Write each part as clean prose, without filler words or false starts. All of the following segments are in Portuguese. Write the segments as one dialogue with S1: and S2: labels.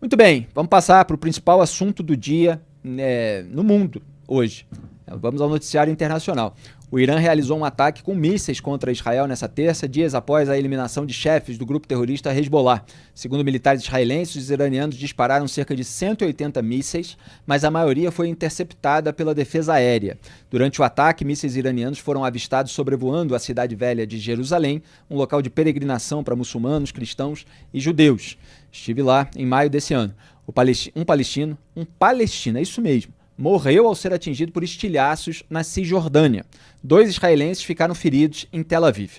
S1: Muito bem, vamos passar para o principal assunto do dia no mundo hoje. Vamos ao noticiário internacional. O Irã realizou um ataque com mísseis contra Israel nessa terça, dias após a eliminação de chefes do grupo terrorista Hezbollah. Segundo militares israelenses, os iranianos dispararam cerca de 180 mísseis, mas a maioria foi interceptada pela defesa aérea. Durante o ataque, mísseis iranianos foram avistados sobrevoando a cidade velha de Jerusalém, um local de peregrinação para muçulmanos, cristãos e judeus. Estive lá em maio desse ano. Um palestino, é isso mesmo, morreu ao ser atingido por estilhaços na Cisjordânia. 2 israelenses ficaram feridos em Tel Aviv.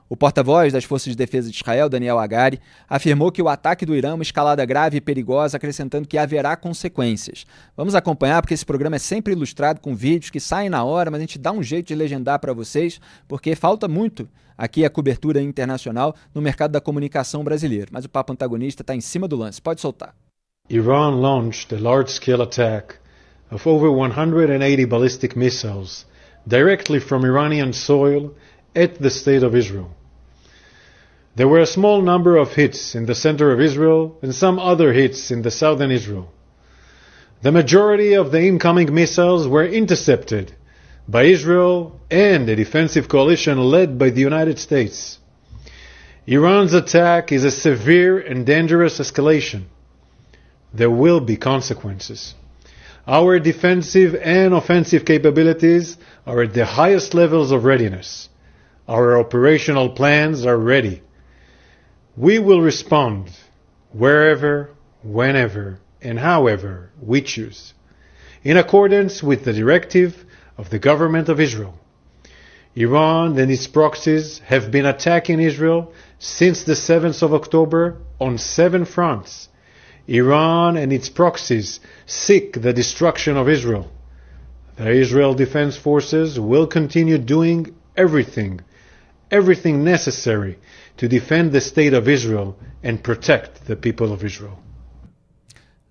S1: O porta-voz das Forças de Defesa de Israel, Daniel Hagari, afirmou que o ataque do Irã é uma escalada grave e perigosa, acrescentando que haverá consequências. Vamos acompanhar, porque esse programa é sempre ilustrado com vídeos que saem na hora, mas a gente dá um jeito de legendar para vocês, porque falta muito aqui a cobertura internacional no mercado da comunicação brasileiro. Mas o papo antagonista está em cima do lance. Pode soltar.
S2: Iran launched a large-scale attack of over 180 ballistic missiles directly from Iranian soil at the State of Israel. There were a small number of hits in the center of Israel and some other hits in the southern Israel. The majority of the incoming missiles were intercepted by Israel and a defensive coalition led by the United States. Iran's attack is a severe and dangerous escalation. There will be consequences. Our defensive and offensive capabilities are at the highest levels of readiness. Our operational plans are ready. We will respond wherever, whenever, and however we choose, in accordance with the directive of the government of Israel. Iran and its proxies have been attacking Israel since the 7th of October on 7 fronts. Iran and its proxies seek the destruction of Israel. The Israel Defense Forces will continue doing everything necessary to defend the state of Israel and protect the people of Israel.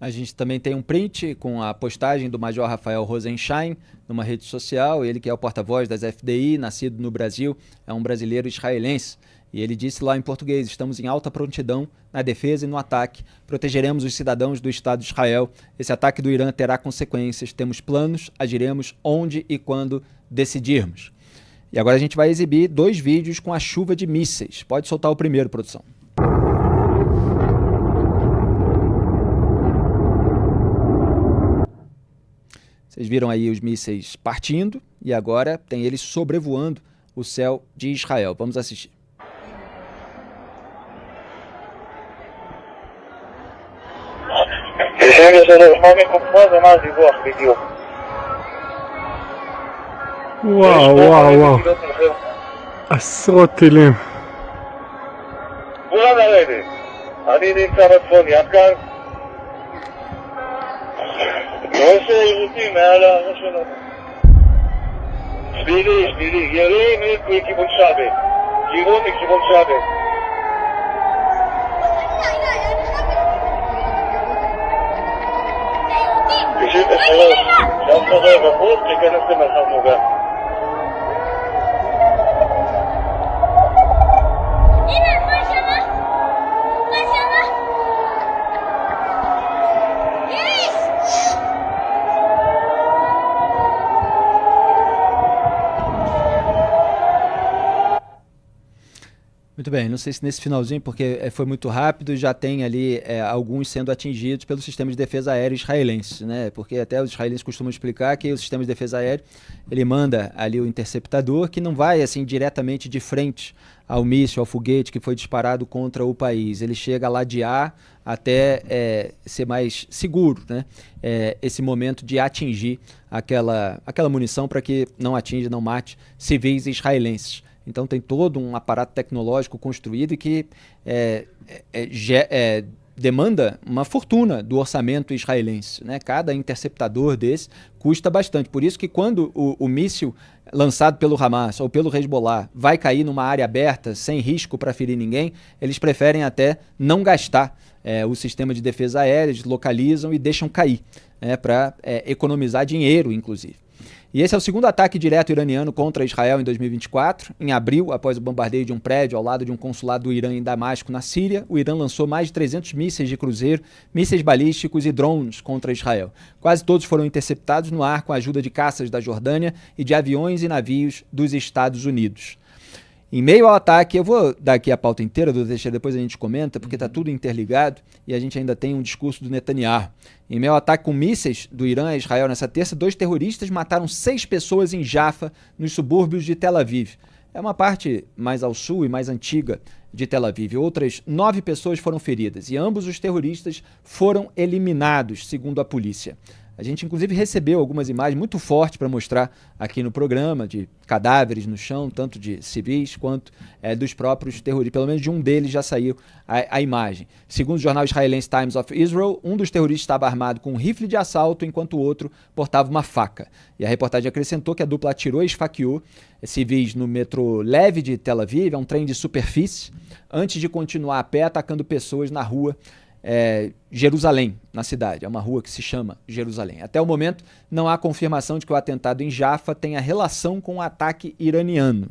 S1: A gente também tem um print com a postagem do Major Rafael Rosenstein numa rede social. Ele que é o porta-voz das FDI, nascido no Brasil, é um brasileiro israelense. E ele disse lá em português: estamos em alta prontidão na defesa e no ataque. Protegeremos os cidadãos do Estado de Israel. Esse ataque do Irã terá consequências. Temos planos, agiremos onde e quando decidirmos. E agora a gente vai exibir 2 vídeos com a chuva de mísseis. Pode soltar o primeiro, produção. Vocês viram aí os mísseis partindo e agora tem eles sobrevoando o céu de Israel. Vamos assistir.
S3: וואו, עשרות טילים.
S4: כולם לרדת. אני נמצא בצפון יד כאן. רואה שעירותים מעל הראש שלנו. שבילי, ירים מכיוון שבת. כיוון מכיוון שבת. תשעים ושלוש. שאף אחד לא בחוץ, תיכנס למרחב מוגן.
S1: Muito bem, não sei se nesse finalzinho, porque foi muito rápido, já tem ali alguns sendo atingidos pelo sistema de defesa aérea israelense, né? Porque até os israelenses costumam explicar que o sistema de defesa aérea, ele manda ali o interceptador, que não vai assim diretamente de frente ao míssil, ao foguete que foi disparado contra o país. Ele chega a ladear até ser mais seguro, né? Esse momento de atingir aquela munição para que não atinja, não mate civis israelenses. Então tem todo um aparato tecnológico construído e que demanda uma fortuna do orçamento israelense, né? Cada interceptador desse custa bastante. Por isso que quando o míssil lançado pelo Hamas ou pelo Hezbollah vai cair numa área aberta, sem risco para ferir ninguém, eles preferem até não gastar o sistema de defesa aérea, eles localizam e deixam cair, para economizar dinheiro, inclusive. E esse é o segundo ataque direto iraniano contra Israel em 2024. Em abril, após o bombardeio de um prédio ao lado de um consulado do Irã em Damasco, na Síria, o Irã lançou mais de 300 mísseis de cruzeiro, mísseis balísticos e drones contra Israel. Quase todos foram interceptados no ar com a ajuda de caças da Jordânia e de aviões e navios dos Estados Unidos. Em meio ao ataque, eu vou dar aqui a pauta inteira, do Teixeira, depois a gente comenta, porque está tudo interligado e a gente ainda tem um discurso do Netanyahu. Em meio ao ataque com mísseis do Irã a Israel nessa terça, 2 terroristas mataram 6 pessoas em Jaffa, nos subúrbios de Tel Aviv. É uma parte mais ao sul e mais antiga de Tel Aviv. Outras 9 pessoas foram feridas e ambos os terroristas foram eliminados, segundo a polícia. A gente, inclusive, recebeu algumas imagens muito fortes para mostrar aqui no programa, de cadáveres no chão, tanto de civis quanto dos próprios terroristas. Pelo menos de um deles já saiu a imagem. Segundo o jornal israelense Times of Israel, um dos terroristas estava armado com um rifle de assalto, enquanto o outro portava uma faca. E a reportagem acrescentou que a dupla atirou e esfaqueou civis no metrô leve de Tel Aviv, é um trem de superfície, antes de continuar a pé atacando pessoas na rua Jerusalém, na cidade. É uma rua que se chama Jerusalém. Até o momento, não há confirmação de que o atentado em Jaffa tenha relação com o ataque iraniano.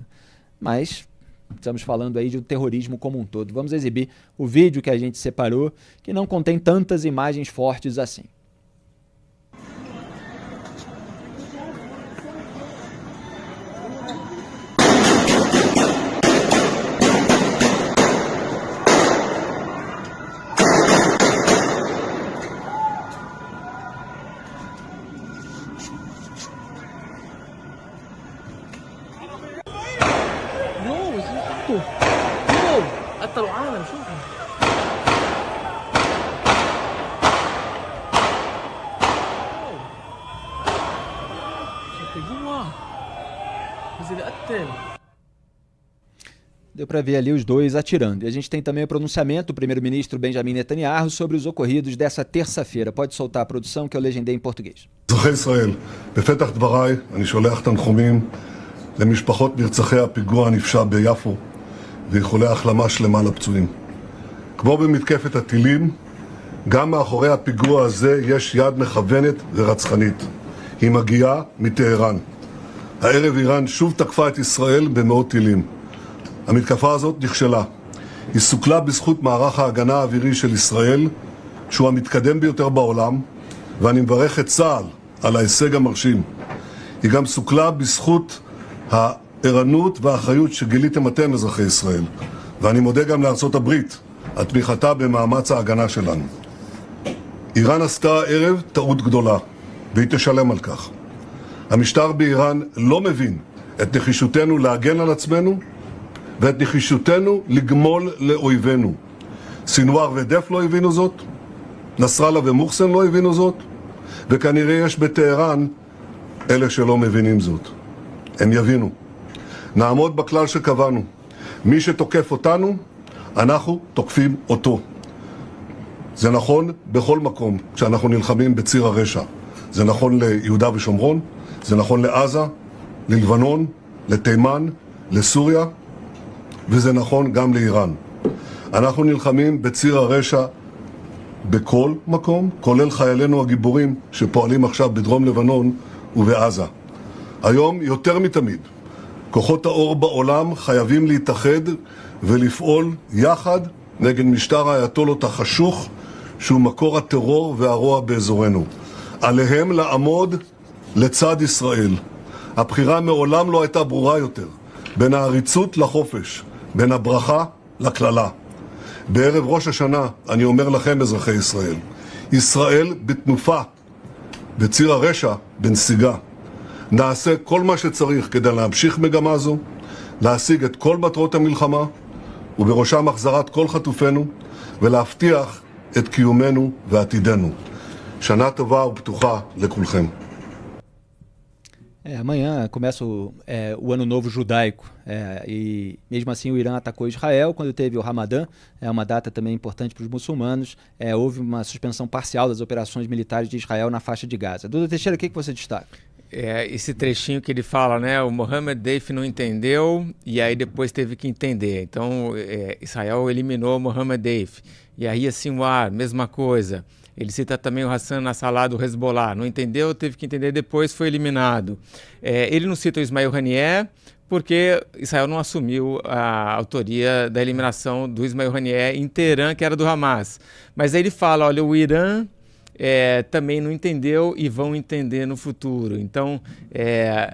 S1: Mas estamos falando aí de um terrorismo como um todo. Vamos exibir o vídeo que a gente separou, que não contém tantas imagens fortes assim.
S5: حتى العالم شوفوا شوفوا جوا بس اللي قتل.
S1: Deu para ver ali os dois atirando. E a gente tem também o pronunciamento do primeiro-ministro Benjamin Netanyahu sobre os ocorridos dessa terça-feira. Pode soltar a produção que eu legendei em português.
S6: אזרחי ישראל, בפתח דבריי אני שולח תנחומים למשפחות נרצחי הפיגוע הנפשע ביפו ואיחולי החלמה שלמה לפצועים. כמו במתקפת הטילים, גם מאחורי הפיגוע הזה יש יד מכוונת ורצחנית. היא מגיעה מטהרן. הערב איראן שוב תקפה את ישראל במאות טילים. המתקפה הזאת נכשלה. היא סוכלה בזכות מערך ההגנה האווירי של ישראל, שהוא המתקדם ביותר בעולם, ואני מברך את צה"ל על ההישג המרשים. היא גם סוכלה בזכות הערנות והאחריות שגיליתם אתם, אזרחי ישראל. ואני מודה גם לארצות הברית על תמיכתה במאמץ ההגנה שלנו. איראן עשתה הערב טעות גדולה, והיא תשלם על כך. המשטר באיראן לא מבין את נחישותנו להגן על עצמנו, ואת נחישותנו לגמול לאויבינו. סינואר ודף לא הבינו זאת, נסראללה ומוחסן לא הבינו זאת, וכנראה יש בטהרן אלה שלא מבינים זאת. הם יבינו. נעמוד בכלל שקבענו. מי שתוקף אותנו, אנחנו תוקפים אותו. זה נכון בכל מקום כשאנחנו נלחמים בציר הרשע. זה נכון ליהודה ושומרון, זה נכון לעזה, ללבנון, לתימן, לסוריה, וזה נכון גם לאיראן. אנחנו נלחמים בציר הרשע בכל מקום, כולל חיילינו הגיבורים שפועלים עכשיו בדרום לבנון ובעזה. היום יותר מתמיד, כוחות האור בעולם חייבים להתאחד ולפעול יחד נגד משטר האייתולות החשוך שהוא מקור הטרור והרוע באזורנו. עליהם לעמוד לצד ישראל. הבחירה מעולם לא הייתה ברורה יותר, בין העריצות לחופש, בין הברכה לכללה. בערב ראש השנה אני אומר לכם, אזרחי ישראל, ישראל בתנופה, בציר הרשע בנסיגה. נעשה כל מה שצריך כדי להמשיך מגמה זו, להשיג את כל מטרות המלחמה, ובראשם החזרת כל חטופינו, ולהבטיח את קיומנו ועתידנו. שנה טובה ופתוחה לכולכם.
S1: Amanhã começa o Ano Novo Judaico e mesmo assim o Irã atacou Israel quando teve o Ramadã, é uma data também importante para os muçulmanos. Houve uma suspensão parcial das operações militares de Israel na faixa de Gaza. Duda Teixeira, o que você destaca?
S7: Esse trechinho que ele fala, né? O Mohammed Deif não entendeu e aí depois teve que entender. Então Israel eliminou o Mohammed Deif. E aí assim, mesma coisa. Ele cita também o Hassan Nasrallah do Hezbollah. Não entendeu, teve que entender depois, foi eliminado. Ele não cita o Ismail Haniyeh, porque Israel não assumiu a autoria da eliminação do Ismail Haniyeh em Teherã, que era do Hamas. Mas aí ele fala, olha, o Irã também não entendeu e vão entender no futuro. Então,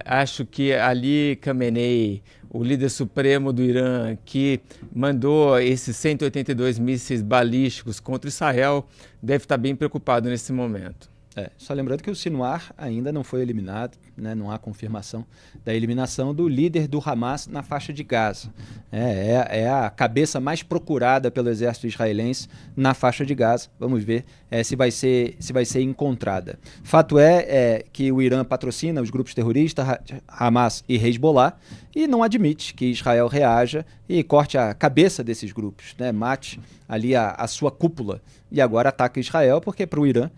S7: acho que Ali Khamenei, o líder supremo do Irã, que mandou esses 182 mísseis balísticos contra Israel, deve estar bem preocupado nesse momento.
S1: Só lembrando que o Sinwar ainda não foi eliminado, né? Não há confirmação da eliminação do líder do Hamas na faixa de Gaza. É a cabeça mais procurada pelo exército israelense na faixa de Gaza. Vamos ver se vai ser encontrada. Fato é que o Irã patrocina os grupos terroristas Hamas e Hezbollah e não admite que Israel reaja e corte a cabeça desses grupos, né? Mate ali a sua cúpula e agora ataca Israel, porque para o Irã,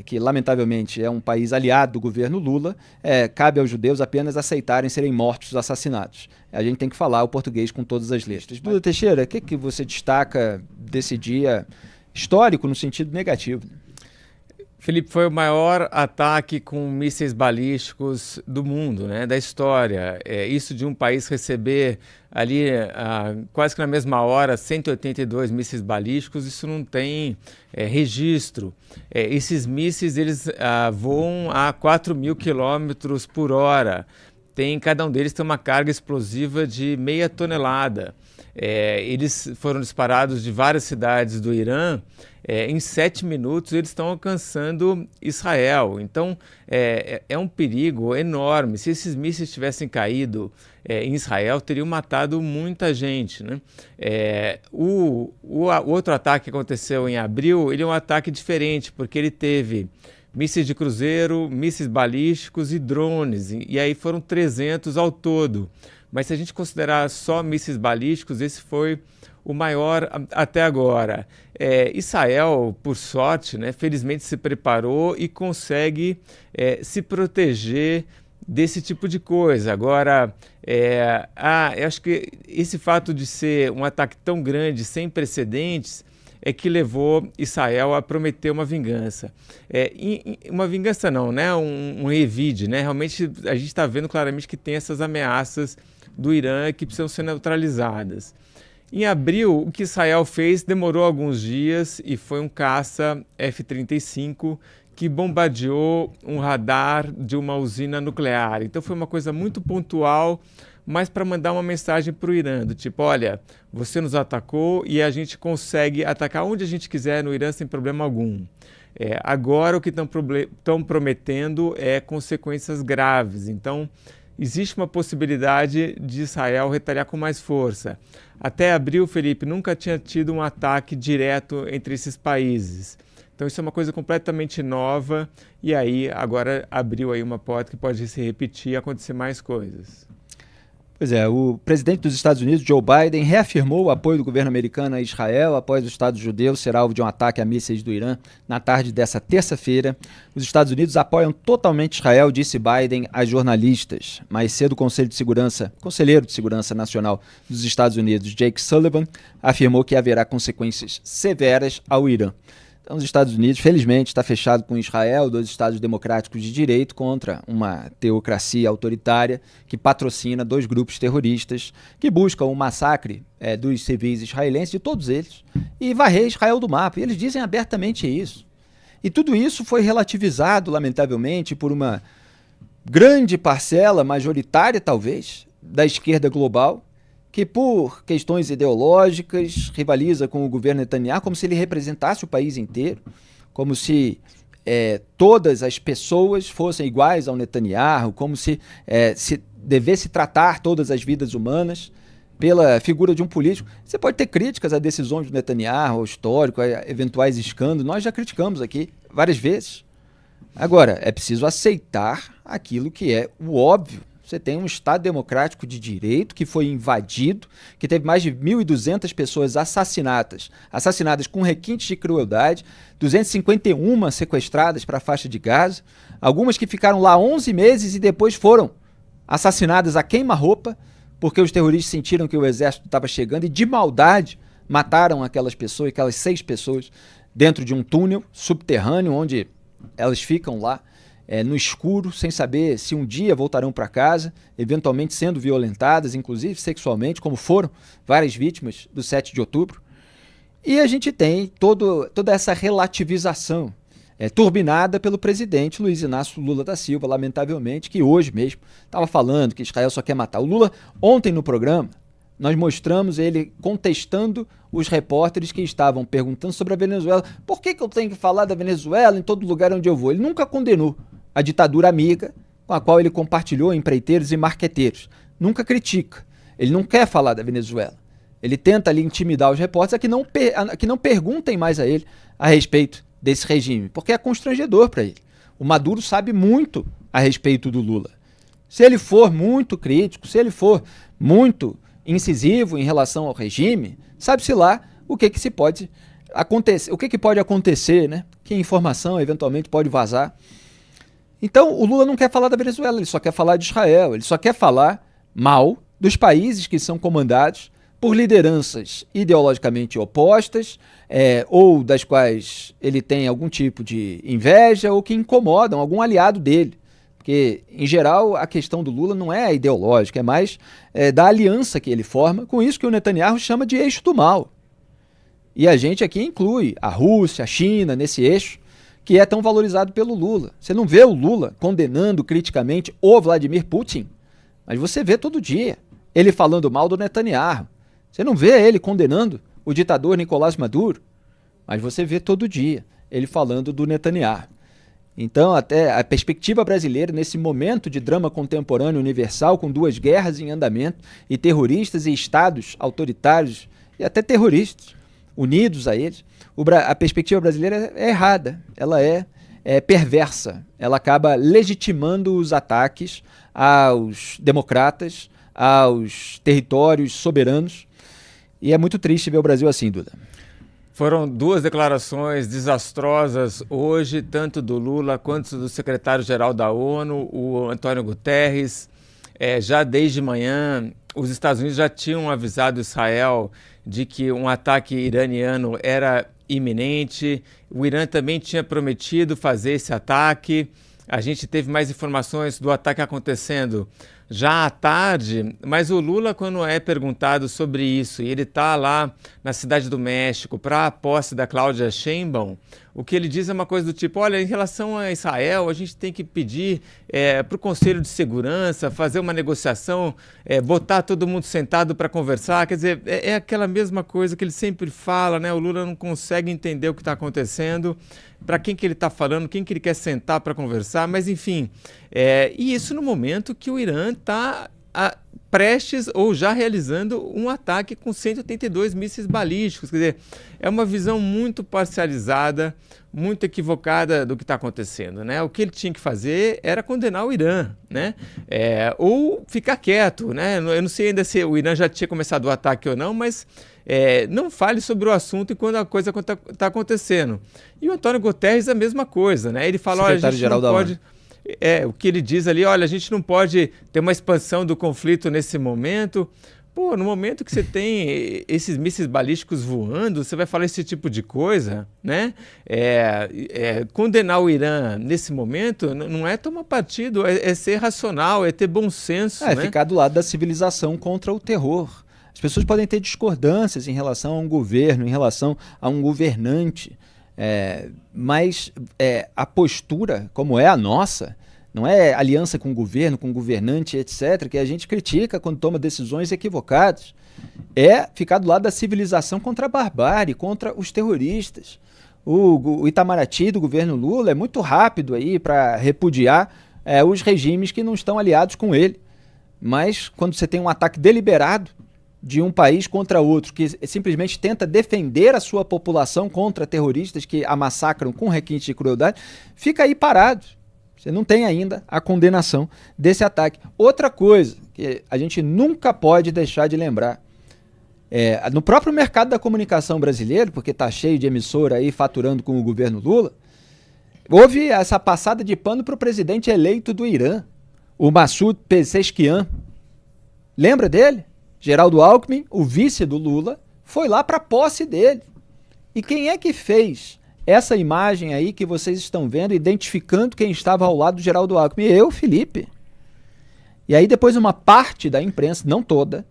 S1: que lamentavelmente é um país aliado do governo Lula, cabe aos judeus apenas aceitarem serem mortos, assassinados. A gente tem que falar o português com todas as letras. Duda Teixeira, o que você destaca desse dia histórico no sentido negativo?
S7: Felipe, foi o maior ataque com mísseis balísticos do mundo, né, da história. Isso de um país receber ali, quase que na mesma hora, 182 mísseis balísticos, isso não tem registro. Esses mísseis eles voam a 4.000 quilômetros por hora. Cada um deles tem uma carga explosiva de 0,5 tonelada. Eles foram disparados de várias cidades do Irã. Em 7 minutos eles estão alcançando Israel. Então é um perigo enorme. Se esses mísseis tivessem caído em Israel, teriam matado muita gente, né? O outro ataque que aconteceu em abril, ele é um ataque diferente, porque ele teve mísseis de cruzeiro, mísseis balísticos e drones, e aí foram 300 ao todo. Mas se a gente considerar só mísseis balísticos, esse foi o maior até agora. Israel, por sorte, né, felizmente se preparou e consegue se proteger desse tipo de coisa. Agora, eu acho que esse fato de ser um ataque tão grande, sem precedentes, é que levou Israel a prometer uma vingança. Uma vingança não, né? Um revide, né? Realmente a gente está vendo claramente que tem essas ameaças do Irã que precisam ser neutralizadas. Em abril, o que Israel fez demorou alguns dias e foi um caça F-35 que bombardeou um radar de uma usina nuclear. Então foi uma coisa muito pontual, mas para mandar uma mensagem para o Irã, do tipo, olha, você nos atacou e a gente atacar onde a gente quiser no Irã sem problema algum. Agora o que estão prometendo é consequências graves. Então existe uma possibilidade de Israel retaliar com mais força. Até abril, Felipe, nunca tinha tido um ataque direto entre esses países. Então isso é uma coisa completamente nova e aí agora abriu aí uma porta que pode se repetir e acontecer mais coisas.
S1: Pois o presidente dos Estados Unidos, Joe Biden, reafirmou o apoio do governo americano a Israel após o Estado judeu ser alvo de um ataque a mísseis do Irã na tarde dessa terça-feira. Os Estados Unidos apoiam totalmente Israel, disse Biden a jornalistas. Mais cedo, o conselheiro de Segurança Nacional dos Estados Unidos, Jake Sullivan, afirmou que haverá consequências severas ao Irã. Então, os Estados Unidos, felizmente, está fechado com Israel, 2 estados democráticos de direito, contra uma teocracia autoritária que patrocina 2 grupos terroristas que buscam o massacre dos civis israelenses, de todos eles, e varrer Israel do mapa. E eles dizem abertamente isso. E tudo isso foi relativizado, lamentavelmente, por uma grande parcela, majoritária talvez, da esquerda global, que por questões ideológicas rivaliza com o governo Netanyahu, como se ele representasse o país inteiro, como se todas as pessoas fossem iguais ao Netanyahu, como se devesse tratar todas as vidas humanas pela figura de um político. Você pode ter críticas a decisões do Netanyahu, ao histórico, a eventuais escândalos, nós já criticamos aqui várias vezes. Agora, é preciso aceitar aquilo que é o óbvio. Você tem um Estado democrático de direito que foi invadido, que teve mais de 1.200 pessoas assassinadas com requintes de crueldade, 251 sequestradas para a faixa de Gaza, algumas que ficaram lá 11 meses e depois foram assassinadas a queima-roupa, porque os terroristas sentiram que o exército estava chegando e de maldade mataram aquelas 6 pessoas dentro de um túnel subterrâneo, onde elas ficam lá no escuro, sem saber se um dia voltarão para casa, eventualmente sendo violentadas, inclusive sexualmente, como foram várias vítimas do 7 de outubro. E a gente tem toda essa relativização turbinada pelo presidente Luiz Inácio Lula da Silva, lamentavelmente, que hoje mesmo estava falando que Israel só quer matar. O Lula, ontem no programa, nós mostramos ele contestando os repórteres que estavam perguntando sobre a Venezuela. Por que eu tenho que falar da Venezuela em todo lugar onde eu vou? Ele nunca condenou a ditadura amiga com a qual ele compartilhou empreiteiros e marqueteiros. Nunca critica. Ele não quer falar da Venezuela. Ele tenta ali intimidar os repórteres a que não perguntem mais a ele a respeito desse regime, porque é constrangedor para ele. O Maduro sabe muito a respeito do Lula. Se ele for muito crítico, se ele for muito incisivo em relação ao regime, sabe-se lá o que pode acontecer, né? Que informação eventualmente pode vazar. Então, o Lula não quer falar da Venezuela, ele só quer falar de Israel, ele só quer falar mal dos países que são comandados por lideranças ideologicamente opostas, ou das quais ele tem algum tipo de inveja ou que incomodam algum aliado dele. Porque, em geral, a questão do Lula não é ideológica, é mais da aliança que ele forma, com isso que o Netanyahu chama de eixo do mal. E a gente aqui inclui a Rússia, a China, nesse eixo, que é tão valorizado pelo Lula. Você não vê o Lula condenando criticamente o Vladimir Putin, mas você vê todo dia ele falando mal do Netanyahu. Você não vê ele condenando o ditador Nicolás Maduro, mas você vê todo dia ele falando do Netanyahu. Então, até a perspectiva brasileira, nesse momento de drama contemporâneo universal, com 2 guerras em andamento, e terroristas e estados autoritários, e até terroristas, unidos a eles, a perspectiva brasileira é errada, ela é perversa, ela acaba legitimando os ataques aos democratas, aos territórios soberanos, e é muito triste ver o Brasil assim, Duda.
S7: Foram 2 declarações desastrosas hoje, tanto do Lula quanto do secretário-geral da ONU, o Antônio Guterres. Já desde manhã, os Estados Unidos já tinham avisado Israel de que um ataque iraniano era iminente. O Irã também tinha prometido fazer esse ataque. A gente teve mais informações do ataque acontecendo já à tarde, mas o Lula, quando é perguntado sobre isso, e ele está lá na Cidade do México para a posse da Cláudia Sheinbaum, o que ele diz é uma coisa do tipo, olha, em relação a Israel, a gente tem que pedir para o Conselho de Segurança fazer uma negociação, botar todo mundo sentado para conversar, quer dizer, é aquela mesma coisa que ele sempre fala, né? O Lula não consegue entender o que está acontecendo, para quem que ele está falando, quem que ele quer sentar para conversar, mas enfim, e isso no momento que o Irã está prestes ou já realizando um ataque com 182 mísseis balísticos. Quer dizer, é uma visão muito parcializada, muito equivocada do que está acontecendo, né? O que ele tinha que fazer era condenar o Irã, né? Ou ficar quieto, né? Eu não sei ainda se o Irã já tinha começado o ataque ou não, mas não fale sobre o assunto enquanto a coisa está acontecendo. E o Antônio Guterres a mesma coisa, né? Ele fala, olha, a gente não pode... o que ele diz ali, olha, a gente não pode ter uma expansão do conflito nesse momento. Pô, no momento que você tem esses mísseis balísticos voando, você vai falar esse tipo de coisa, né? Condenar o Irã nesse momento não é tomar partido, é ser racional, é ter bom senso.
S1: É ficar do lado da civilização contra o terror. As pessoas podem ter discordâncias em relação a um governo, em relação a um governante, mas a postura, como é a nossa, não é aliança com o governo, com o governante, etc., que a gente critica quando toma decisões equivocadas. É ficar do lado da civilização contra a barbárie, contra os terroristas. O Itamaraty do governo Lula é muito rápido aí para repudiar os regimes que não estão aliados com ele. Mas quando você tem um ataque deliberado de um país contra outro, que simplesmente tenta defender a sua população contra terroristas que a massacram com requinte de crueldade, fica aí parado. Você não tem ainda a condenação desse ataque. Outra coisa que a gente nunca pode deixar de lembrar, no próprio mercado da comunicação brasileiro, porque está cheio de emissora aí faturando com o governo Lula, houve essa passada de pano para o presidente eleito do Irã, o Massoud Pezeshkian. Lembra dele? Geraldo Alckmin, o vice do Lula, foi lá para a posse dele. E quem é que fez essa imagem aí que vocês estão vendo, identificando quem estava ao lado do Geraldo Alckmin. Eu, Felipe. E aí depois uma parte da imprensa, não toda,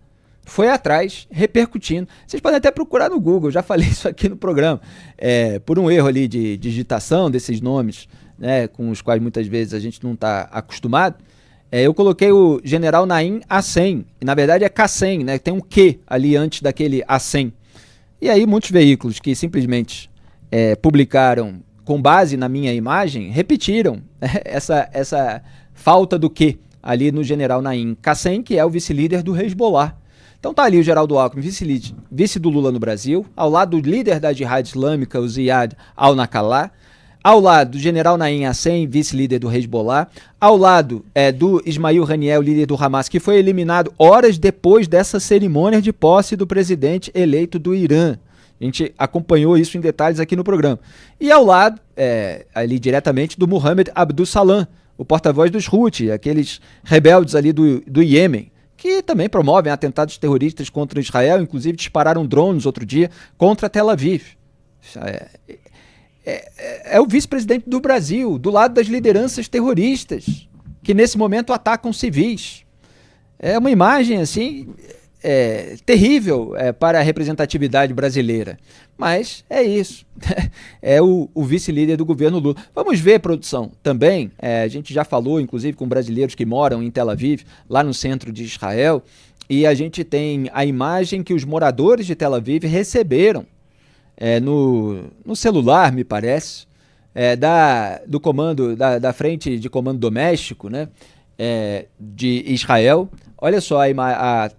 S1: foi atrás, repercutindo. Vocês podem até procurar no Google, já falei isso aqui no programa. Por um erro ali de digitação desses nomes, né, com os quais muitas vezes a gente não está acostumado, eu coloquei o general Naim Hacem, e na verdade é Qassem, né, tem um Q ali antes daquele Hacem. E aí muitos veículos que simplesmente publicaram com base na minha imagem, repetiram essa falta do Q ali no general Naim Qassem, que é o vice-líder do Hezbollah. Então tá ali o Geraldo Alckmin, vice do Lula no Brasil, ao lado do líder da Jihad Islâmica, o Ziad al-Naqallah, ao lado do general Naim Hacem, vice-líder do Hezbollah, ao lado do Ismail Haniyeh, líder do Hamas, que foi eliminado horas depois dessa cerimônia de posse do presidente eleito do Irã. A gente acompanhou isso em detalhes aqui no programa. E ao lado, ali diretamente, do Mohammed Abdul Salam, o porta-voz dos Houthi, aqueles rebeldes ali do Iêmen, que também promovem atentados terroristas contra Israel, inclusive dispararam drones outro dia contra Tel Aviv. É o vice-presidente do Brasil, do lado das lideranças terroristas, que nesse momento atacam civis. É uma imagem, assim, terrível para a representatividade brasileira. Mas é isso. É o vice-líder do governo Lula. Vamos ver, produção, também. A gente já falou, inclusive, com brasileiros que moram em Tel Aviv, lá no centro de Israel, e a gente tem a imagem que os moradores de Tel Aviv receberam no celular, me parece, do comando, da frente de comando doméstico, né, de Israel. Olha só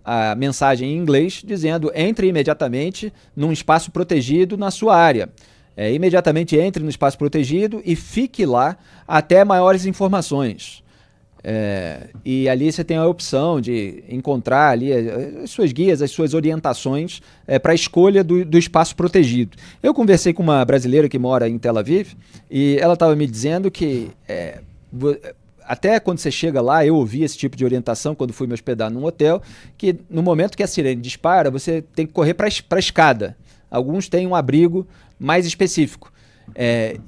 S1: a mensagem em inglês dizendo: entre imediatamente num espaço protegido na sua área. Imediatamente entre no espaço protegido e fique lá até maiores informações. E ali você tem a opção de encontrar ali as suas guias, as suas orientações para a escolha do espaço protegido. Eu conversei com uma brasileira que mora em Tel Aviv e ela estava me dizendo que até quando você chega lá, eu ouvi esse tipo de orientação quando fui me hospedar num hotel, que no momento que a sirene dispara, você tem que correr para a escada. Alguns têm um abrigo mais específico.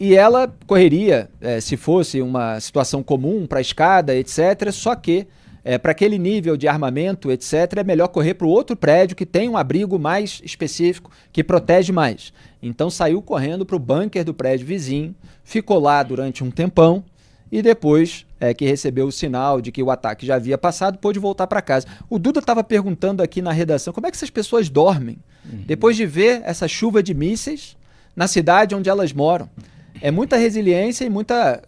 S1: E ela correria, se fosse uma situação comum, para a escada, etc. Só que, para aquele nível de armamento, etc., é melhor correr para o outro prédio que tem um abrigo mais específico, que protege mais. Então saiu correndo para o bunker do prédio vizinho, ficou lá durante um tempão, e depois que recebeu o sinal de que o ataque já havia passado, pôde voltar para casa. O Duda estava perguntando aqui na redação, como é que essas pessoas dormem depois de ver essa chuva de mísseis na cidade onde elas moram? É muita resiliência e muita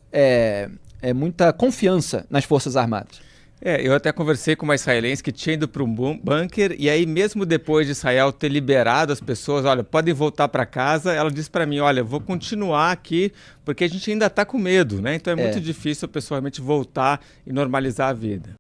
S1: confiança nas Forças Armadas.
S7: Eu até conversei com uma israelense que tinha ido para um bunker, e aí mesmo depois de Israel ter liberado as pessoas, olha, podem voltar para casa, ela disse para mim, olha, vou continuar aqui porque a gente ainda está com medo, né? Então é muito difícil a pessoa realmente voltar e normalizar a vida.